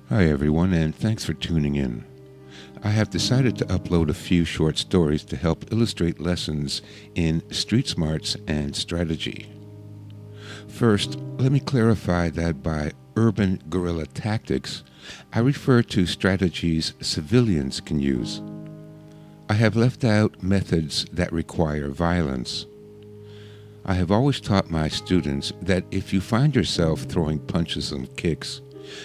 Hi, everyone, and thanks for tuning in. I have decided to upload a few short stories to help illustrate lessons in street smarts and strategy. First, let me clarify that by urban guerrilla tactics, I refer to strategies civilians can use. I have left out methods that require violence. I have always taught my students that if you find yourself throwing punches and kicks,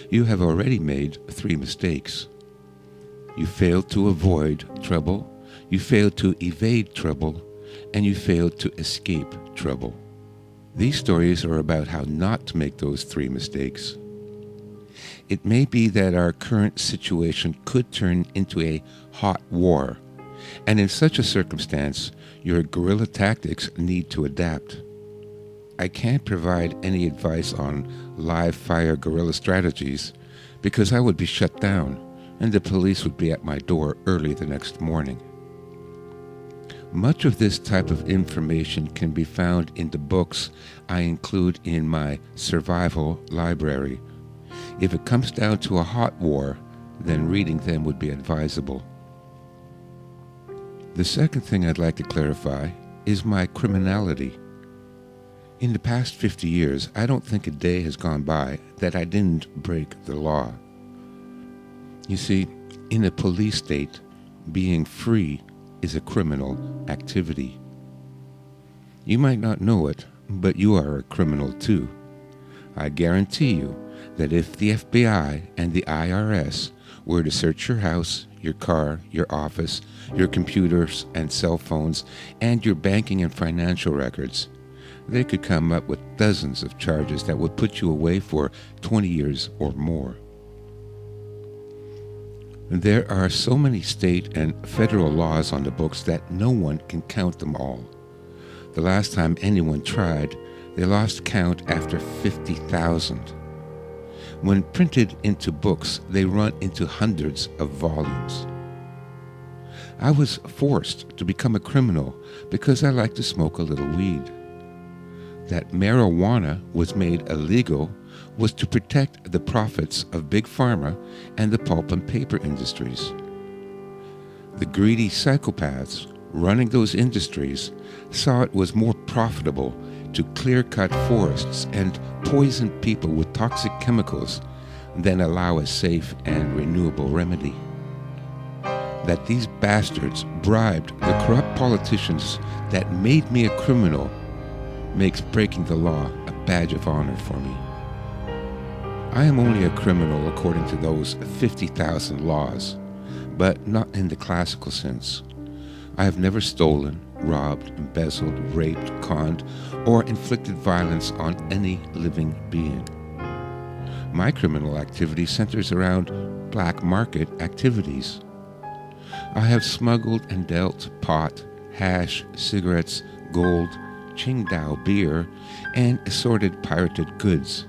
you have already made 3 mistakes. You failed to avoid trouble, you failed to evade trouble, and you failed to escape trouble. These stories are about how not to make those 3 mistakes. It may be that our current situation could turn into a hot war, and in such a circumstance, your guerrilla tactics need to adapt. I can't provide any advice on live fire guerrilla strategies because I would be shut down and the police would be at my door early the next morning. Much of this type of information can be found in the books I include in my survival library. If it comes down to a hot war, then reading them would be advisable. The second thing I'd like to clarify is my criminality. In the past 50 years, I don't think a day has gone by that I didn't break the law. You see, in a police state, being free is a criminal activity. You might not know it, but you are a criminal too. I guarantee you that if the FBI and the IRS were to search your house, your car, your office, your computers and cell phones, and your banking and financial records, they could come up with dozens of charges that would put you away for 20 years or more. There are so many state and federal laws on the books that no one can count them all. The last time anyone tried, they lost count after 50,000. When printed into books, they run into hundreds of volumes. I was forced to become a criminal because I like to smoke a little weed. That marijuana was made illegal was to protect the profits of Big Pharma and the pulp and paper industries. The greedy psychopaths running those industries saw it was more profitable to clear-cut forests and poison people with toxic chemicals than allow a safe and renewable remedy. That these bastards bribed the corrupt politicians that made me a criminal makes breaking the law a badge of honor for me. I am only a criminal according to those 50,000 laws, but not in the classical sense. I have never stolen, robbed, embezzled, raped, conned, or inflicted violence on any living being. My criminal activity centers around black market activities. I have smuggled and dealt pot, hash, cigarettes, gold, Qingdao beer, and assorted pirated goods.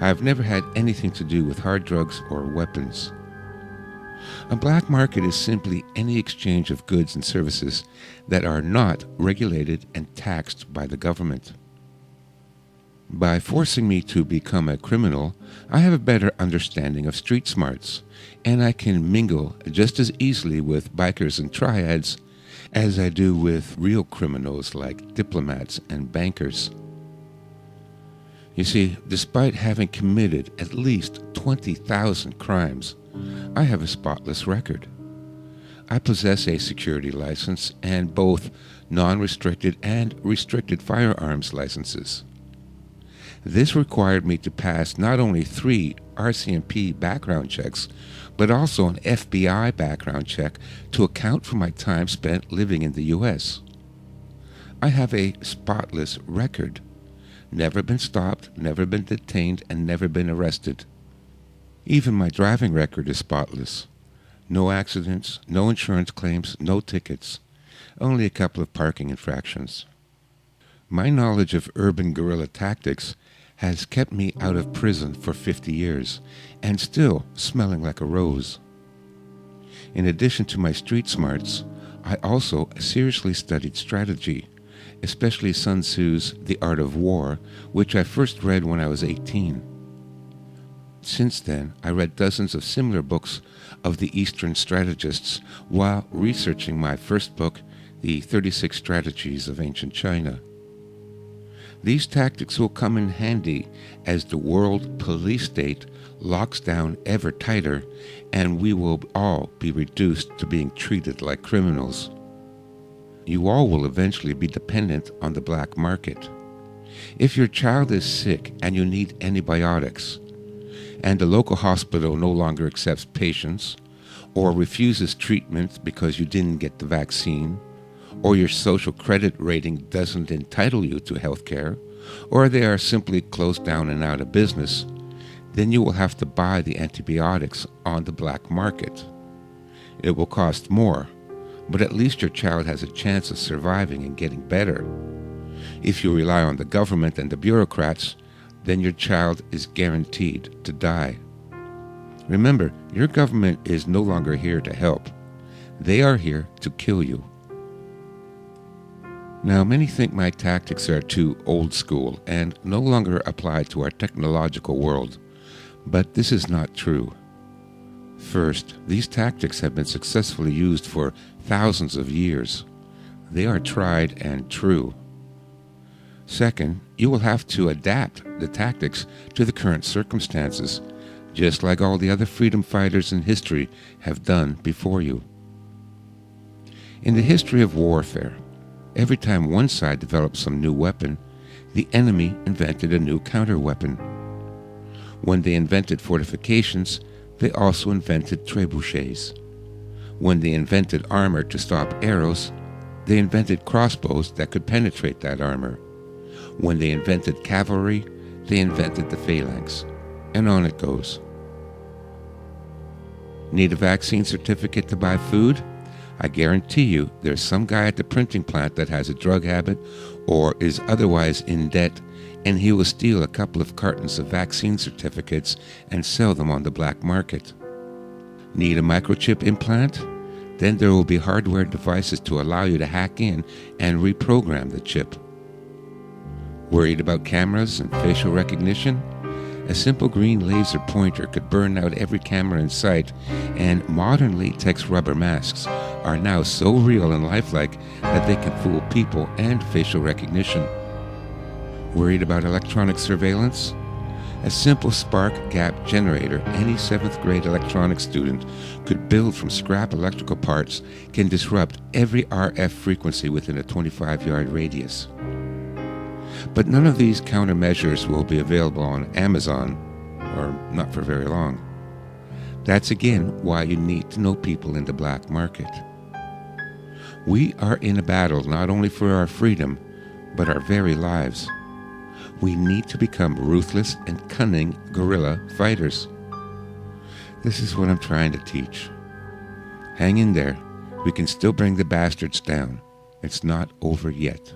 I have never had anything to do with hard drugs or weapons. A black market is simply any exchange of goods and services that are not regulated and taxed by the government. By forcing me to become a criminal, I have a better understanding of street smarts, and I can mingle just as easily with bikers and triads as I do with real criminals like diplomats and bankers. You see, despite having committed at least 20,000 crimes, I have a spotless record. I possess a security license and both non-restricted and restricted firearms licenses. This required me to pass not only 3 RCMP background checks, but also an FBI background check to account for my time spent living in the U.S. I have a spotless record. Never been stopped, never been detained, and never been arrested. Even my driving record is spotless. No accidents, no insurance claims, no tickets. Only a couple of parking infractions. My knowledge of urban guerrilla tactics has kept me out of prison for 50 years and still smelling like a rose. In addition to my street smarts, I also seriously studied strategy especially Sun Tzu's The Art of War, which I first read when I was 18. Since then, I read dozens of similar books of the Eastern strategists while researching my first book, The 36 Strategies of Ancient China. These tactics will come in handy as the world police state locks down ever tighter and we will all be reduced to being treated like criminals. You all will eventually be dependent on the black market. If your child is sick and you need antibiotics, and the local hospital no longer accepts patients, or refuses treatment because you didn't get the vaccine, or your social credit rating doesn't entitle you to health care, or they are simply closed down and out of business, then you will have to buy the antibiotics on the black market. It will cost more, but at least your child has a chance of surviving and getting better. If you rely on the government and the bureaucrats, then your child is guaranteed to die. Remember, your government is no longer here to help. They are here to kill you. Now, many think my tactics are too old school and no longer apply to our technological world, but this is not true. First, these tactics have been successfully used for thousands of years. They are tried and true. Second, you will have to adapt the tactics to the current circumstances, just like all the other freedom fighters in history have done before you. In the history of warfare, every time one side developed some new weapon, the enemy invented a new counter-weapon. When they invented fortifications, they also invented trebuchets. When they invented armor to stop arrows, they invented crossbows that could penetrate that armor. When they invented cavalry, they invented the phalanx. And on it goes. Need a vaccine certificate to buy food? I guarantee you there's some guy at the printing plant that has a drug habit or is otherwise in debt, and he will steal a couple of cartons of vaccine certificates and sell them on the black market. Need a microchip implant? Then there will be hardware devices to allow you to hack in and reprogram the chip. Worried about cameras and facial recognition? A simple green laser pointer could burn out every camera in sight, and modern latex rubber masks are now so real and lifelike that they can fool people and facial recognition. Worried about electronic surveillance? A simple spark gap generator any 7th grade electronics student could build from scrap electrical parts can disrupt every RF frequency within a 25-yard radius. But none of these countermeasures will be available on Amazon, or not for very long. That's again why you need to know people in the black market. We are in a battle not only for our freedom, but our very lives. We need to become ruthless and cunning guerrilla fighters. This is what I'm trying to teach. Hang in there. We can still bring the bastards down. It's not over yet.